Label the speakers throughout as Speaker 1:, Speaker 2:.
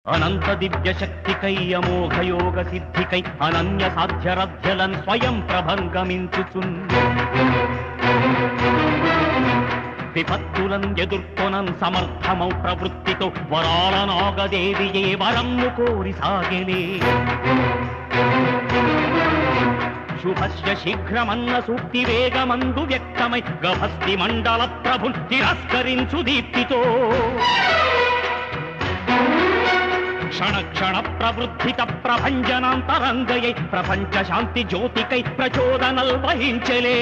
Speaker 1: అనంత దివ్య శక్తికై అమోఘయోగ సిద్ధికై అనన్య సాధ్యరథ్యలన్ స్వయం ప్రభంగమించుచున్ విపత్తులను ఎదుర్కొనన్ సమర్థమౌ ప్రవృత్తితో వరాల నాగదేవియే వరమ్ము కోరి సాగెనే శుభస్య శీఘ్రమన్న సూక్తి వేగమందు వ్యక్తమై గభస్తి మండల ప్రభున్ తిరస్కరించు దీప్తితో క్షణ క్షణ ప్రవృద్ధిత ప్రభంజనాంతరంగయై ప్రపంచ శాంతి జ్యోతికై ప్రచోదనల్ వహించలే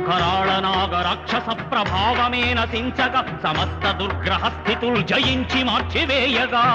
Speaker 1: కరాళనాగ రాక్షస ప్రభావమే నశించగ సమస్త దుర్గ్రహ స్థితుల్ జయించి మార్చివేయగా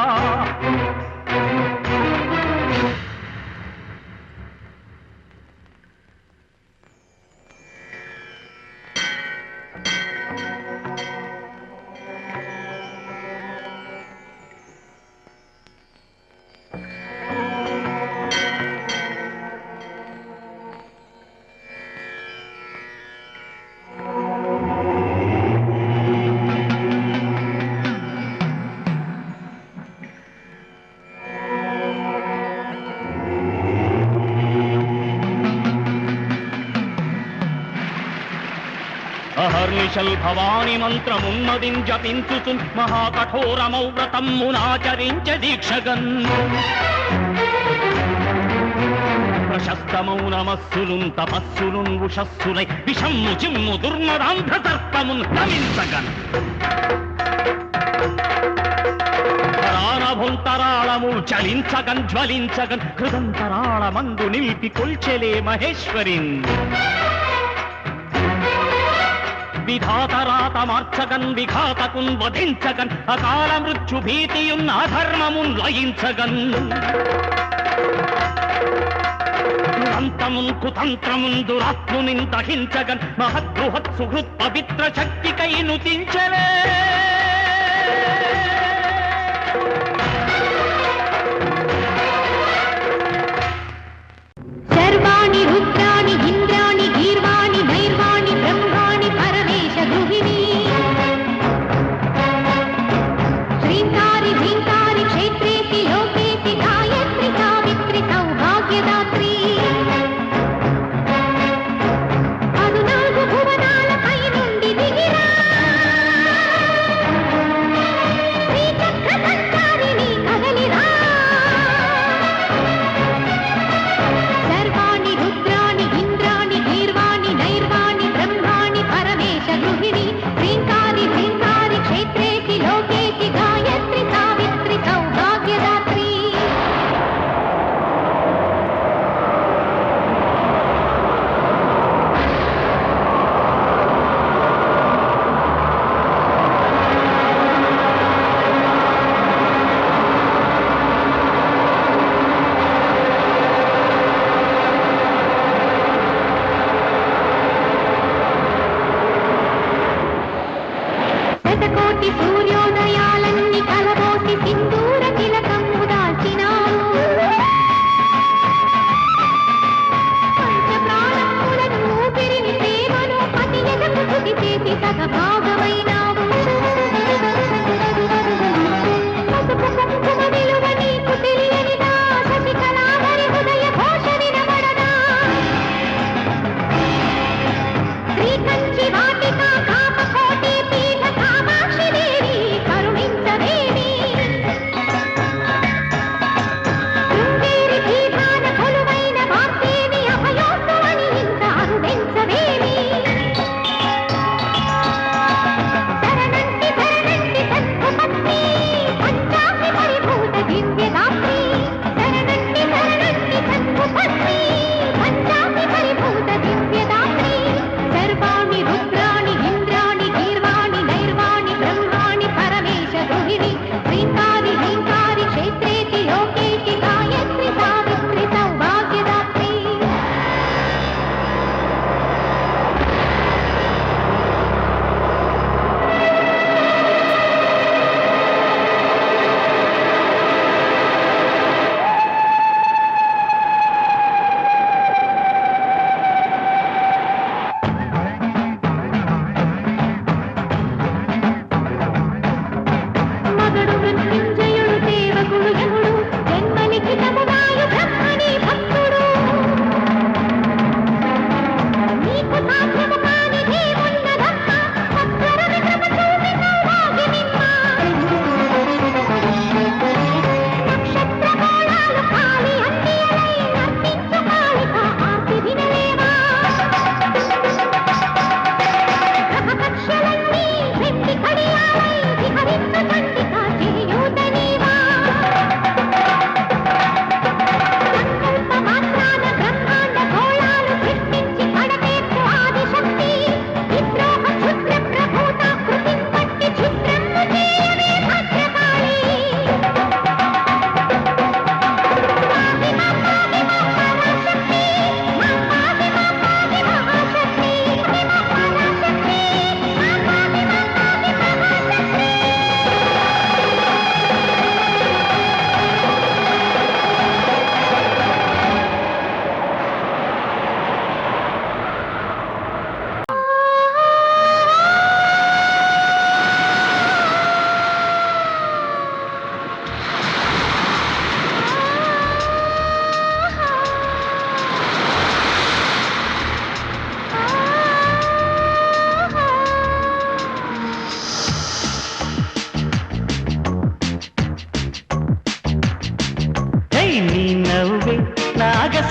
Speaker 1: అహర్నిశల్ భవాని మంత్రమున్నదిం జపించుచున్ మహాకఠోరమౌ వ్రతమ్మునాచరించ దీక్షగన్ ప్రశస్తమౌ నమస్సులున్ తపస్సులున్ ఉషస్సులై విషమ్ము చిమ్ము దుర్మదాంధ్రతర్పమున్ గమించగన్ ప్రాణభుంతరాళము చలించగన్ జ్వలించగన్ హృదంతరాళమందు నిలిపి కొల్చెలే మహేశ్వరిన్ విధాతరాతమార్చగన్ విఘాతకున్ వధించగన్ అకాల మృత్యు భీతియున్ అధర్మమున్ లయించగన్ దురంతమున్ కుతంత్రమున్ దురాత్మునిన్ దహించగన్ మహద్బృహత్ సుహృత్ పవిత్ర శక్తికై నుతించలే
Speaker 2: సర్వాణి రుద్రాణి ఇంద్రాణి గీర్వాణి నైర్వాణి బ్రహ్మాణి పరమేశ గృహిణి శ్రీంకారి ఝీంకారి క్షేత్రేతి లోకేతి గాయత్రి సావిత్రి సౌభాగ్యదాత్రి పదునాలుగు భువనాలపై నుండి దిగిరా శ్రీచక్ర సంచారిణి కదలిరా సర్వాణి రుద్రాణి ఇంద్రాణి గీర్వాణి నైర్వాణి బ్రహ్మాణి పరమేశ గృహిణి శ్రీంకారి ఝీంకారి క్షేత్రేతి లోకేతి గాయత్రి సావిత్రి సౌభాగ్యదాత్రి శతకోటి సూర్యోదయాలన్నీ కలబోసి సింధూర తిలకము దాల్చినావు పంచప్రాణములను ఊపిరిని ప్రేమను అతి ఎదకు తుది చేసి సగభాగమైనావు పసుపు కుంకుమ విలువ నీకు తెలియనిదా శశికళాధరి హృదయ ఘోష వినబడదా శ్రీకంచి వాటిక కామకోటి పీఠ కామాక్షి దేవి కరుణించవేమి శృంగేరి పీఠాన కొలువైన వాగ్దేవి అభయోత్సవని ఇంత అరుదించవేమి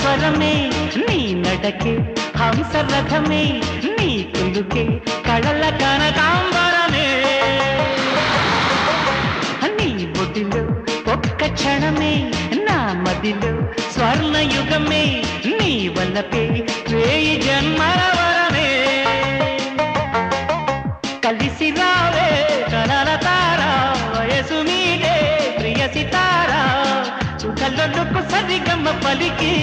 Speaker 1: నాగస్వరమే నీ నడకే హంసరథమే నీ కులుకే కళల కనకాంబరమే నీ బొడిలో ఒక్క క్షణమే నా మదిలో స్వర్ణయుగమే నీ వల్లపే వేయి జన్మల వరమే కలిసి రావే కలల తారా వయసు మీదే ప్రియ సితారా కళ్ళకు సరిగమ్మ పలికి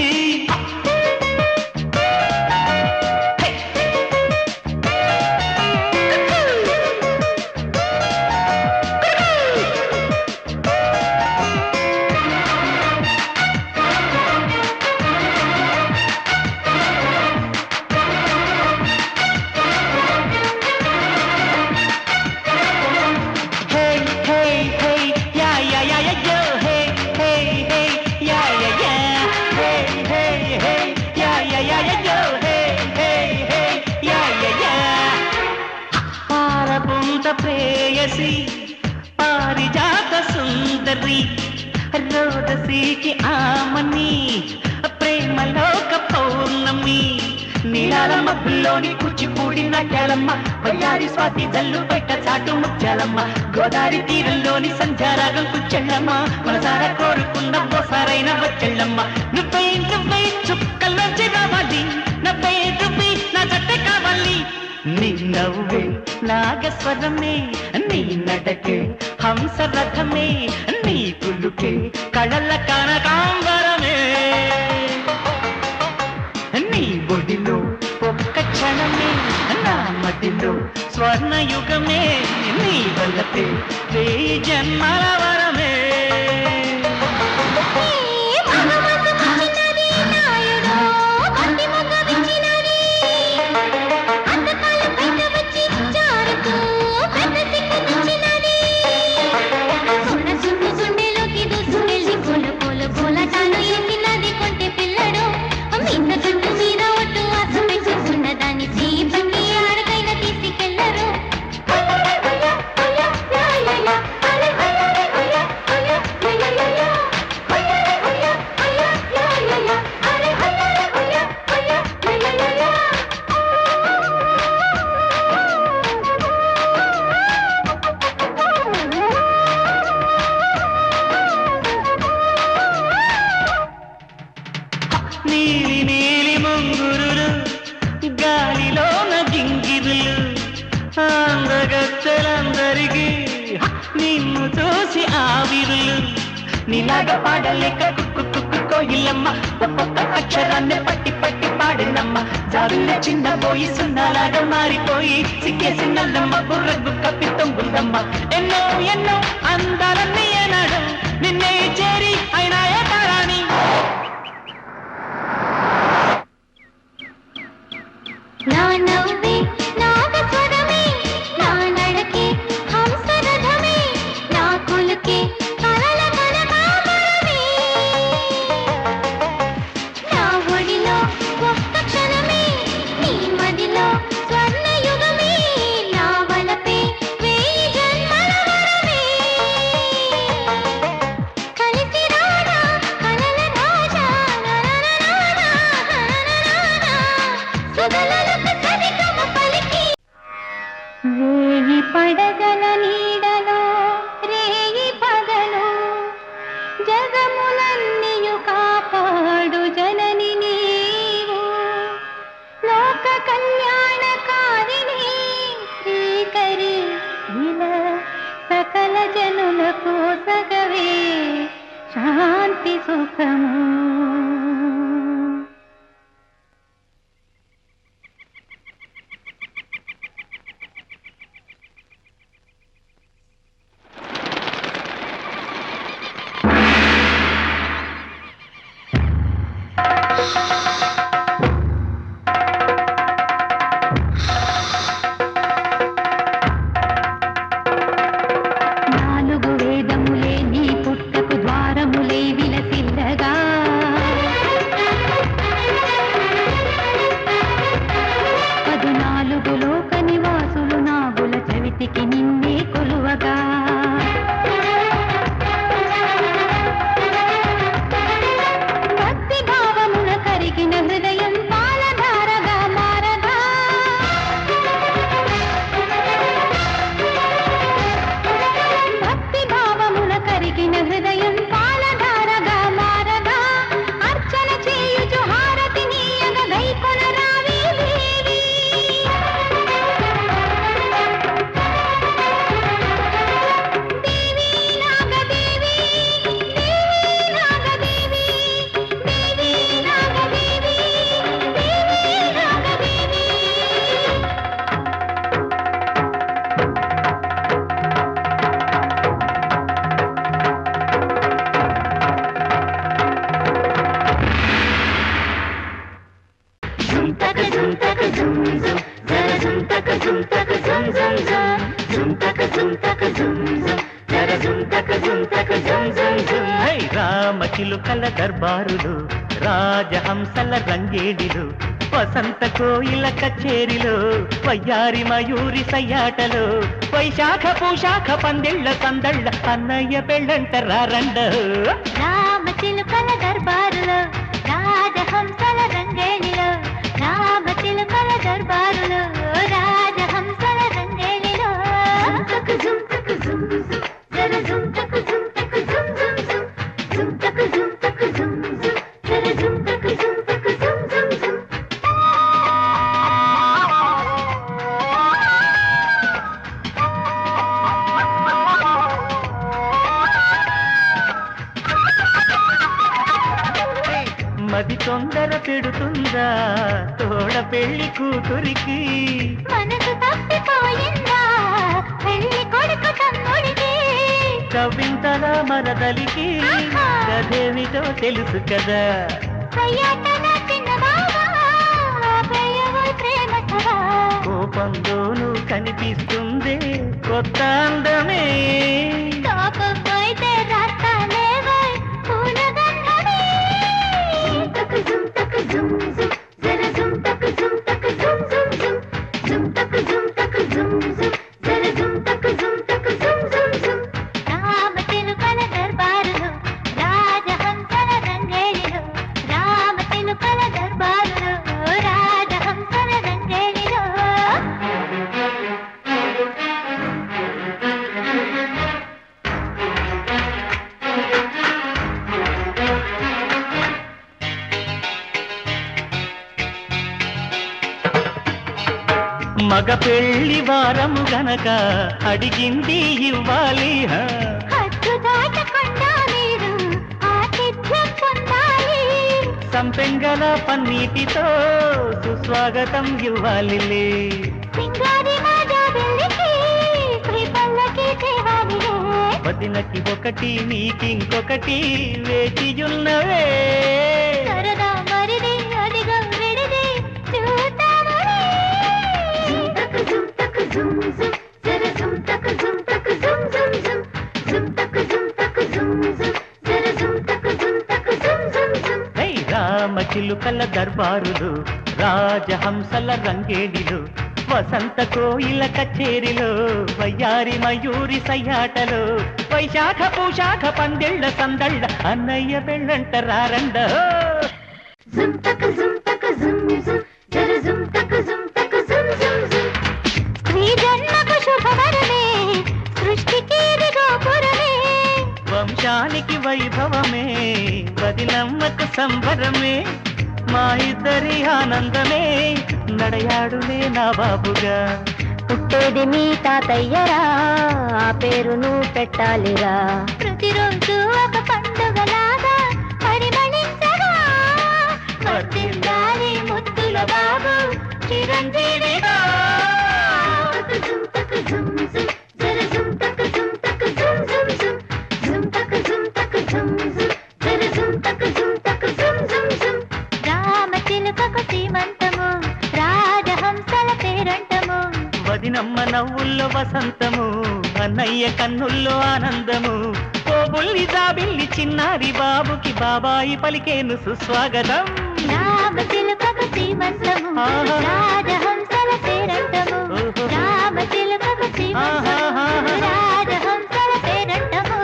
Speaker 1: ప్రేయసి పారిజాత సుందరి రోదసీకి ఆమని ప్రేమలోక పౌర్ణమి నీలాల మబ్బుల్లోని కూచిపూడి నాట్యాలమ్మ వయ్యారి స్వాతి జల్లు బయట చాటు ముత్యాలమ్మ గోదావరి తీరంలోని సంధ్యారాగం కూర్చెళ్ళమ్మ మనసారా కోరుకున్న బోసారైన వచ్చెళ్ళమ్మ నువ్వై చుక్కల్లోంచి రావాలి నవ్వై నా జట్టే కావాలి నీ నవ్వే నాగస్వరమే నీ నడకే హంసరథమే నీ కులుకే కళల కనకాంబరమే నీ బొడిలో ఒక్క క్షణమే నా మదిలో స్వర్ణయుగమే నీ వల్లపే వేయి జన్మల వరమే నీలి నీలి ముంగురులు గాలిలోన గింగిరులు అందగత్తెలందరికీ నిన్ను చూసి ఆవిరులు నీలాగా పాడలేక కుక్కు కుక్కు కోయిలమ్మ ఒక్కొక్క అక్షరాన్ని పట్టి పట్టి పాడినమ్మ జారులే చిన్న పోయి సున్నాలాగా మారిపోయి సిక్కేసి నల్లమ్మ బుర్రకు కప్పితొంగుందమ్మ ఎన్నో ఎన్నో అందాలన్నీ ఏనాడు నిన్నే చేరి అయినా ఏటారాని
Speaker 2: నా నవ్వే నాగస్వరమే నా నడకే హంసరథమే నా కులుకే కలల కనకాంబరమే నా ఒడిలో ఒక్క క్షణమే నీ మదిలో స్వర్ణయుగమే నా వలపే వేయి జన్మల వరమే కలిసి రానా కలల రాజా వేయి పడగల నీడలో రేయి పగలు జగములన్నీయు కాపాడు జనని నీవు లోక కళ్యాణకారిణి శ్రీకరి ఇలా సకల జనులకు సగవే శాంతి సుఖము నాలుగు వేదములే నీ పుట్టకు ద్వారములే విలసిల్లగా
Speaker 1: జుమ్ జుమ్ జుమ్ తక జుమ్ తక జుమ్ జుమ్ జర జుమ్ తక జుమ్ తక జుమ్ జుమ్ జుమ్. హై రామచిలుకల దర్బారులు రాజహంసల రంగేడిలు వసంత కోయిల కచేరిలో వయ్యారి మయూరి సయ్యాటలో వైశాఖ పూశాఖ పందిళ్ళ సందళ్ళ అన్నయ్య పెళ్ళంట రారండ.
Speaker 2: రామచిలుకల దర్బారులో రాజహంసల రంగేలిలో రామచిలుకల దర్బారులో రాజహంసల రంగేలిలో జుమ్ తక జుమ్ జుమ్ జర జుమ్ తక జుమ్ తక జుమ్ జుమ్ జుమ్ జుమ్ తక జుమ్ తక జుమ్ జుమ్ జర జుమ్ తక జుమ్ తక జుమ్ జుమ్ జుమ్.
Speaker 1: మది తొందర పెడుతుందా తోడ పెళ్లి కూతురికి
Speaker 2: మనసు తప్పిపోయిందా పెళ్లి కొడుకు తమ్ముడికి
Speaker 1: కవింతల మరదలికి కథేమిటో తెలుసు కదా.
Speaker 2: అయ్యాటన చిన్న బావా ప్రేయవ ప్రేమ సభా
Speaker 1: కోపంలోనూ కనిపిస్తుంది కొత్త అందమే.
Speaker 2: కోపమైతే రాస్తాలేవై పూలగంధమే తక జుమ్ తక జుమ్ జుమ్ జర జుమ్ తక జుమ్ తక జుమ్ జుమ్ జుమ్ జుమ్ తక జుమ్ తక జుమ్ జుమ్ జర జుమ్ తక జుమ్ తక జుమ్ జుమ్ జుమ్. రామచిలుకల దర్బారులో రాజహంసల రంగేలిలో రామచిలుకల దర్బారులో రాజహంసల రంగేలిలో.
Speaker 1: మగ పెళ్లి వారము గనక అడిగింది ఇవ్వాలి.
Speaker 2: హద్దు దాటకుండా మీరు ఆతిథ్యం పొందాలి.
Speaker 1: సంపెంగల పన్నీటితో సుస్వాగతం ఇవ్వాలిలే.
Speaker 2: సింగారి మాజా వెళ్ళికి శ్రీపల్లకి చేయాలిలే.
Speaker 1: వదినకి ఒకటి నీకింకొకటి వేచియున్నవే.
Speaker 2: సరదా మరిది అదిగో విడిది చూద్దామని జుమ్ తక జుమ్ తక జుమ్ జుమ్ జర జుమ్ తక జుమ్ తక జుమ్ జుమ్ జుమ్ జుమ్ తక జుమ్ తక జుమ్ జుమ్ జర జుమ్ తక జుమ్ తక జుమ్ జుమ్ జుమ్.
Speaker 1: హై రామచిలుకల దర్బారులు రాజహంసల రంగేడిలు వసంత కోయిల కచేరిలో వయ్యారి మయూరి సయ్యాటలో వైశాఖ పూశాఖ పందిళ్ళ సందళ్ళ అన్నయ్య పెళ్ళంట రారండ.
Speaker 2: జుమ్ తక జుమ్ తక జుమ్ జుమ్ జర జుమ్ తక జుమ్ తక జుమ్ జుమ్ జుమ్. స్త్రీ జన్మకు శుభవరమే సృష్టికి ఇది గోపురమే
Speaker 1: వంశానికి వైభవమే వదినమ్మకు సంబరమే మా ఇద్దరి ఆనందమే నడయాడులే నా బాబుగా.
Speaker 2: పుట్టేది మీ తాతయ్యరా ఆ పేరును పెట్టాలిరా. ప్రతిరోజు ఒక పండుగలాగా పరిమళించగా వర్ధిల్లాలి ముద్దుల బాబు చిరంజీవిగా. జుమ్ తక జుమ్ జుమ్ జర జుమ్ తక జుమ్ తక జుమ్ జుమ్ జుమ్ జుమ్ తక జుమ్ తక జుమ్ జుమ్ జర జుమ్ తక జుమ్ తక జుమ్ జుమ్ జుమ్. రామచిలుకకు సీమంతము రాజహంసల పేరంటము
Speaker 1: వదినమ్మ నవ్వుల్లో వసంతము అన్నయ్య కన్నుల్లో ఆనందము. ఓ బుల్లి జాబిల్లి చిన్నారి బాబుకి బాబాయి పలికేను సుస్వాగతం.
Speaker 2: రామచిలుకకు సీమంతము రాజహంసల పేరంటము రామచిలుకకు సీమంతము రాజహంసల పేరంటము.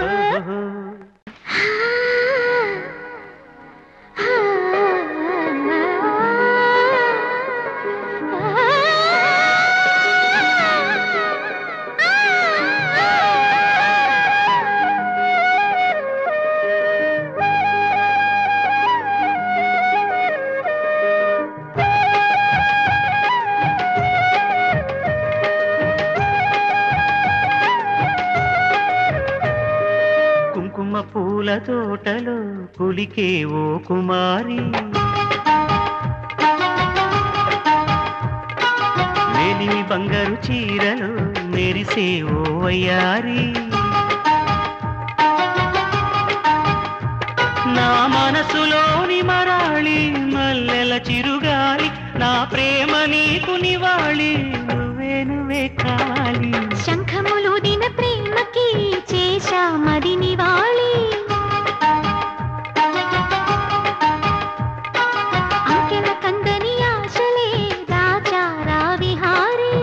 Speaker 1: కుంకుమ పూల తోటలో కులికే ఓ కుమారి వేలిమి బంగారు చీరలు మెరిసే ఓ వయ్యారి. నా మనసులోని మరాళి మల్లెల చిరుగాలి నా ప్రేమ నీకు నివాళి నువ్వే నువ్వే కావాలి.
Speaker 2: శంఖములు దిన ప్రేమకి చేశా మది నివాళి. అంకెల కందని ఆశలే దాచారా విహారీ.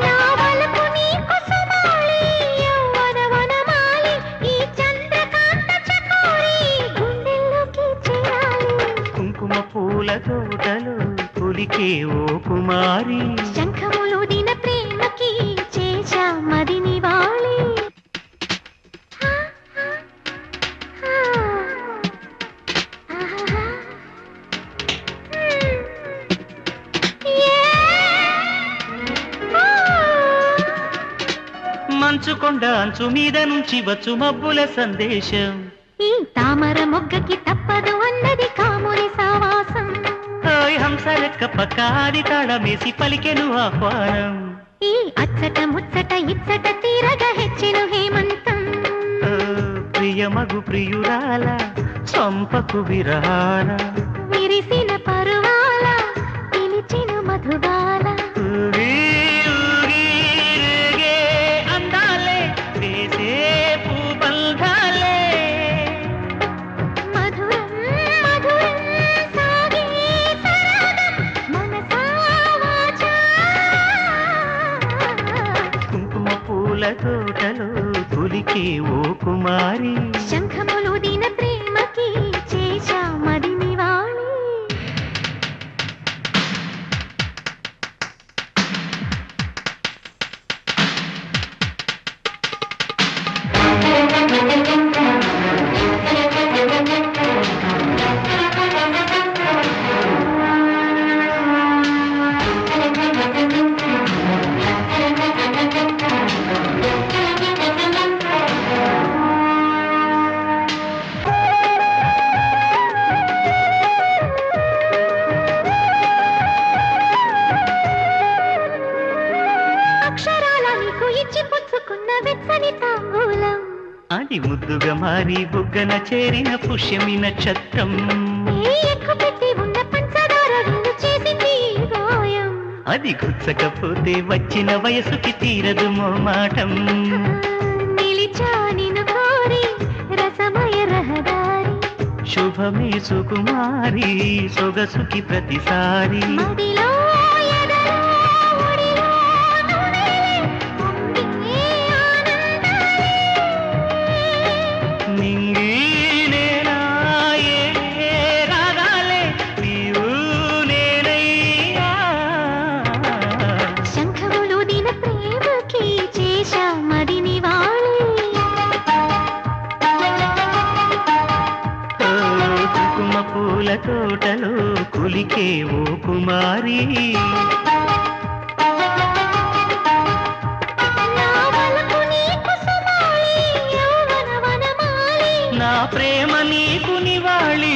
Speaker 2: నా వలపు నీకు సుమాలి, యౌవన వనమాలి, ఈ చంద్రకాంత చకోరి గుండెల్లోకి చేరాలి.
Speaker 1: కుంకుమ పూల తోటలు పులికే ఓ కుమారి.
Speaker 2: శంఖములు దిన ప్రేమకి చేశా మది నివాళి.
Speaker 1: మంచుకొండ అంచు మీద నుంచి వచ్చు మబ్బుల సందేశం.
Speaker 2: ఈ తామర మొగ్గకి తప్పదు అన్నది కాముని సావాసం.
Speaker 1: ఓయ్ హంస లెక్క పక్కాది తాళమేసి పలికెను ఆహ్వానం.
Speaker 2: ఈ అచ్చట ముచ్చట ఇచ్చట తీరగా హెచ్చెను హేమంతం.
Speaker 1: ఓ ప్రియమగు ప్రియురాల చంపకు విరహాల.
Speaker 2: విరిసిన పరువాల పిలిచిన మధుబాల.
Speaker 1: ఊగి ఊగి రేగే అందాలే వేసే పూబంధాలే.
Speaker 2: మధురం మధురం సాగే సరాగం మనసా వాచా.
Speaker 1: కుంకుమ పూల తోటలో పులికే ఓ కుమారి.
Speaker 2: శంఖములు దిన ప్రేమకి చేశా మది నివాళి. అక్షరాల నీకు ఇచ్చి పుచ్చుకున్న వెచ్చని తాంబూలం.
Speaker 1: అది ముద్దుగా మారి బుగ్గన చేరిన పుష్యమి నక్షత్రం.
Speaker 2: ఏ ఎక్కు పెట్టి ఉన్న పంచదార విందు చేసింది ఈ గాయం.
Speaker 1: అది గుచ్చకపోతే వచ్చిన వయసుకి తీరదు మోమాటం.
Speaker 2: నిలిచా నిన్ను కోరి రసమయ రహదారి.
Speaker 1: శుభమే సుకుమారి సొగసుకి ప్రతిసారి.
Speaker 2: మదిలో ఎదలో ఒడిలో నువ్వేలే, పొంగే ఆనందాలే.
Speaker 1: నింగి నేనా ఏ రాగాలే నీవు నేనయ్యా.
Speaker 2: శంఖములు దిన ప్రేమకి చేశా మది నివాళి.
Speaker 1: ఓ కుంకుమ పూల తోటలో కులికే ఓ కుమారి.
Speaker 2: నా వలపు నీకు సుమాలి, యౌవన వనమాలి,
Speaker 1: నా ప్రేమ నీకు నివాళి.